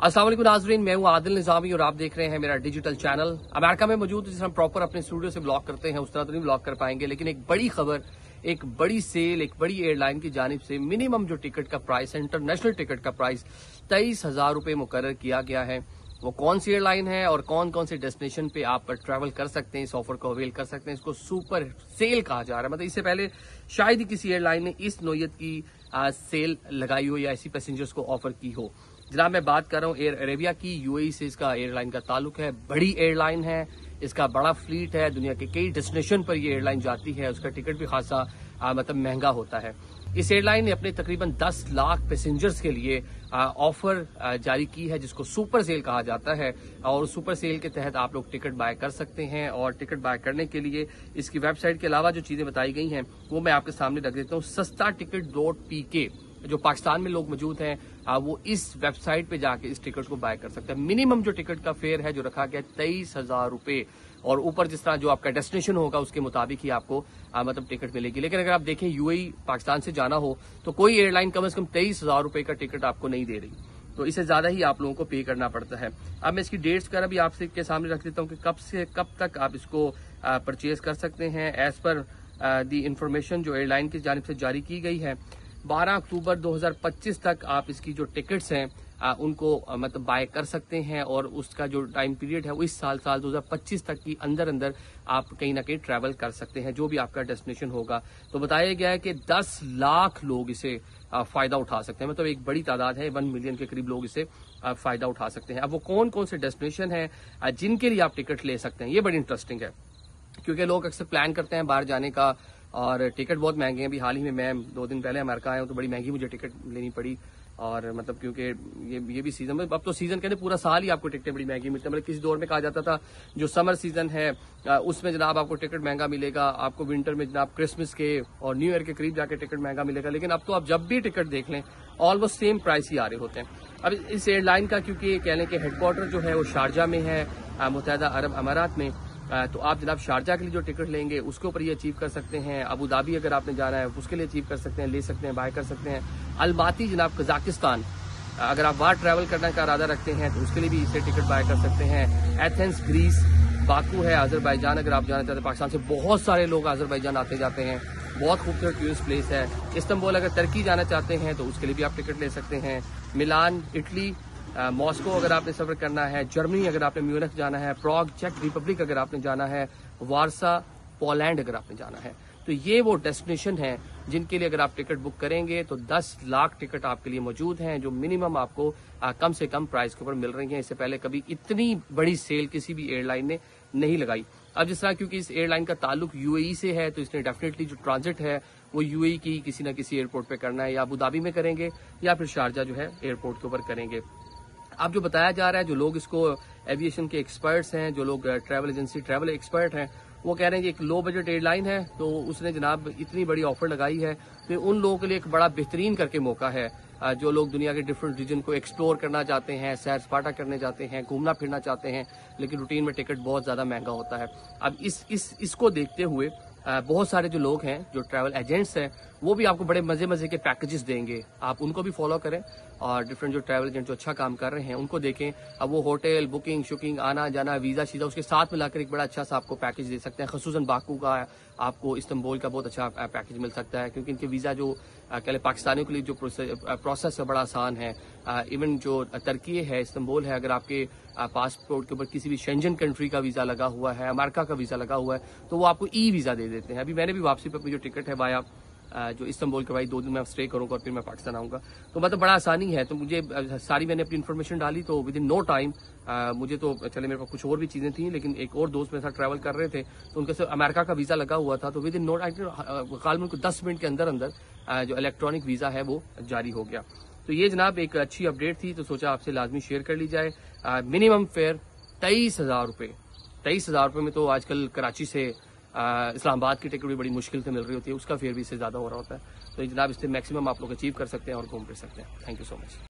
अस्सलाम वालेकुम नाज़रीन, मैं हूं आदिल निज़ामी और आप देख रहे हैं मेरा डिजिटल चैनल। अमेरिका में मौजूद जिस हम प्रॉपर अपने स्टूडियो से ब्लॉग करते हैं उस तरह तो नहीं ब्लॉग कर पाएंगे, लेकिन एक बड़ी खबर, एक बड़ी सेल, एक बड़ी एयरलाइन की जानिब से मिनिमम जो टिकट का प्राइस है, इंटरनेशनल टिकट का प्राइस 23,000 रुपये मुकर्रर किया गया है। वो कौन सी एयरलाइन है और कौन कौन से डेस्टिनेशन पे आप ट्रैवल कर सकते हैं, इस ऑफर को अवेल कर सकते हैं। इसको सुपर सेल कहा जा रहा है। मतलब इससे पहले शायद ही किसी एयरलाइन ने इस नोयत की सेल लगाई हो या ऐसी पैसेंजर्स को ऑफर की हो। जनाब मैं बात कर रहा हूँ एयर अरेबिया की। यूएई से इसका एयरलाइन का ताल्लुक है, बड़ी एयरलाइन है, इसका बड़ा फ्लीट है, दुनिया के कई डेस्टिनेशन पर ये एयरलाइन जाती है, उसका टिकट भी खासा मतलब महंगा होता है। इस एयरलाइन ने अपने तकरीबन 10 लाख पैसेंजर्स के लिए ऑफर जारी की है, जिसको सुपर सेल कहा जाता है। और सुपर सेल के तहत आप लोग टिकट बाय कर सकते हैं। और टिकट बाय करने के लिए इसकी वेबसाइट के अलावा जो चीजें बताई गई हैं वो मैं आपके सामने रख देता हूँ। SastaTicket.pk जो पाकिस्तान में लोग मौजूद हैं वो इस वेबसाइट पे जाके इस टिकट को बाय कर सकते हैं। मिनिमम जो टिकट का फेयर है जो रखा गया 23,000 रुपये, और ऊपर जिस तरह जो आपका डेस्टिनेशन होगा उसके मुताबिक ही आपको मतलब टिकट मिलेगी। लेकिन अगर आप देखें यूएई पाकिस्तान से जाना हो तो कोई एयरलाइन कम से कम 23,000 रुपये का टिकट आपको नहीं दे रही, तो इससे ज्यादा ही आप लोगों को पे करना पड़ता है। अब मैं इसकी डेट्स का भी आपसे के सामने रख देता हूँ कि कब से कब तक आप इसको परचेज कर सकते हैं। एज पर दी इंफॉर्मेशन जो एयरलाइन की जानिब से जारी की गई है, 12 अक्टूबर 2025 तक आप इसकी जो टिकट्स हैं उनको मतलब बाय कर सकते हैं। और उसका जो टाइम पीरियड है वो इस साल 2025 तक की अंदर आप कहीं ना कहीं ट्रैवल कर सकते हैं, जो भी आपका डेस्टिनेशन होगा। तो बताया गया है कि 10 लाख लोग इसे फायदा उठा सकते हैं। मतलब एक बड़ी तादाद है, 1 मिलियन के करीब लोग इसे फायदा उठा सकते हैं। अब वो कौन कौन से डेस्टिनेशन है जिनके लिए आप टिकट ले सकते हैं, ये बड़ी इंटरेस्टिंग है, क्योंकि लोग अक्सर प्लान करते हैं बाहर जाने का और टिकट बहुत महंगे हैं। अभी हाल ही में मैं 2 दिन पहले अमेरिका आया हूँ तो बड़ी महंगी मुझे टिकट लेनी पड़ी। और मतलब क्योंकि ये भी सीजन में, अब तो सीजन कहते पूरा साल ही आपको टिकटें बड़ी महंगी मिलती है। मतलब किसी दौर में कहा जाता था जो समर सीजन है उसमें जनाब आपको टिकट महंगा मिलेगा, आपको विंटर में जनाब क्रिसमस के और न्यू ईयर के करीब जाके टिकट महंगा मिलेगा। लेकिन अब तो आप जब भी टिकट देख लें ऑलमोस्ट सेम प्राइस ही आ रहे होते हैं। अब इस एयरलाइन का क्योंकि कह लें कि हेडक्वार्टर जो है वो शारजा में है, मुत्तहिदा अरब अमारात में, तो आप जनाब शारजा के लिए जो टिकट लेंगे उसके ऊपर ये अचीव कर सकते हैं। अबू धाबी अगर आपने जाना है उसके लिए अचीव कर सकते हैं, ले सकते हैं, बाय कर सकते हैं। अलमाती जनाब कजाकिस्तान, अगर आप वहाँ ट्रैवल करने का इरादा रखते हैं तो उसके लिए भी इसे टिकट बाय कर सकते हैं। एथेंस ग्रीस, बाकू है अजरबैजान, अगर आप जाना चाहते हैं पाकिस्तान से बहुत सारे लोग अजरबैजान आते जाते हैं, बहुत खूबसूरत टूरिस्ट प्लेस है। इस्तांबुल अगर तुर्की जाना चाहते हैं तो उसके लिए भी आप टिकट ले सकते हैं। मिलान इटली, मॉस्को अगर आपने सफर करना है, जर्मनी अगर आपने म्यूनिख जाना है, प्राग चेक रिपब्लिक अगर आपने जाना है, वारसा पोलैंड अगर आपने जाना है, तो ये वो डेस्टिनेशन है जिनके लिए अगर आप टिकट बुक करेंगे तो 10 लाख टिकट आपके लिए मौजूद हैं, जो मिनिमम आपको कम से कम प्राइस के ऊपर मिल रही हैं। इससे पहले कभी इतनी बड़ी सेल किसी भी एयरलाइन ने नहीं लगाई। अब जिस तरह क्योंकि इस एयरलाइन का ताल्लुक यूएई से है तो इसने डेफिनेटली जो ट्रांजिट है वो यूएई की किसी न किसी एयरपोर्ट पे करना है, या अबू धाबी में करेंगे या फिर शारजा जो है एयरपोर्ट के ऊपर करेंगे। अब जो बताया जा रहा है, जो लोग इसको एविएशन के एक्सपर्ट्स हैं, जो लोग ट्रैवल एजेंसी ट्रैवल एक्सपर्ट हैं, वो कह रहे हैं कि एक लो बजट एयरलाइन है तो उसने जनाब इतनी बड़ी ऑफर लगाई है तो उन लोगों के लिए एक बड़ा बेहतरीन करके मौका है जो लोग दुनिया के डिफरेंट रीजन को एक्सप्लोर करना चाहते हैं, सैर सपाटा करने जाते हैं, घूमना फिरना चाहते हैं, लेकिन रूटीन में टिकट बहुत ज्यादा महंगा होता है। अब इसको देखते हुए बहुत सारे जो लोग हैं, जो ट्रैवल एजेंट्स हैं, वो भी आपको बड़े मजे के पैकेजेस देंगे। आप उनको भी फॉलो करें और डिफरेंट जो ट्रैवल एजेंट जो अच्छा काम कर रहे हैं उनको देखें। अब वो होटल बुकिंग शुकिंग, आना जाना, वीजा शीजा उसके साथ मिलाकर एक बड़ा अच्छा सा आपको पैकेज दे सकते हैं। खसूसन बाकू का आपको इस्तांबुल का बहुत अच्छा पैकेज मिल सकता है, क्योंकि इनके वीजा जो कह पाकिस्तानियों के लिए जो प्रोसेस है बड़ा आसान है। इवन जो तुर्की है, इस्तांबुल है, अगर आपके पासपोर्ट के ऊपर किसी भी शेंजन कंट्री का वीजा लगा हुआ है, अमेरिका का वीजा लगा हुआ है, तो वो आपको ई वीजा दे देते हैं। अभी मैंने भी वापसी पर अपनी जो टिकट है वाया जो इस्तांबुल के भाई 2 दिन मैं स्टे करूंगा और फिर मैं पाकिस्तान आऊंगा, तो मतलब बड़ा आसानी है। तो मुझे सारी मैंने अपनी इन्फॉर्मेशन डाली तो विद इन नो टाइम मुझे तो चले मेरे पास कुछ और भी चीजें थी, लेकिन एक और दोस्त मेरे साथ ट्रैवल कर रहे थे तो उनके साथ अमेरिका का वीजा लगा हुआ था, तो within no time 10 minute के अंदर जो इलेक्ट्रॉनिक वीजा है वो जारी हो गया। तो ये जनाब एक अच्छी अपडेट थी, तो सोचा आपसे लाजमी शेयर कर ली जाए। मिनिमम फेयर 23,000 रुपये। 23,000 रुपये में तो आजकल कराची से इस्लामाबाद की टिकट भी बड़ी मुश्किल से मिल रही होती है, उसका फेयर भी इससे ज्यादा हो रहा होता है। तो जनाब इससे मैक्सिमम आप लोग अचीव कर सकते हैं और घूम फिर सकते हैं। Thank you so much.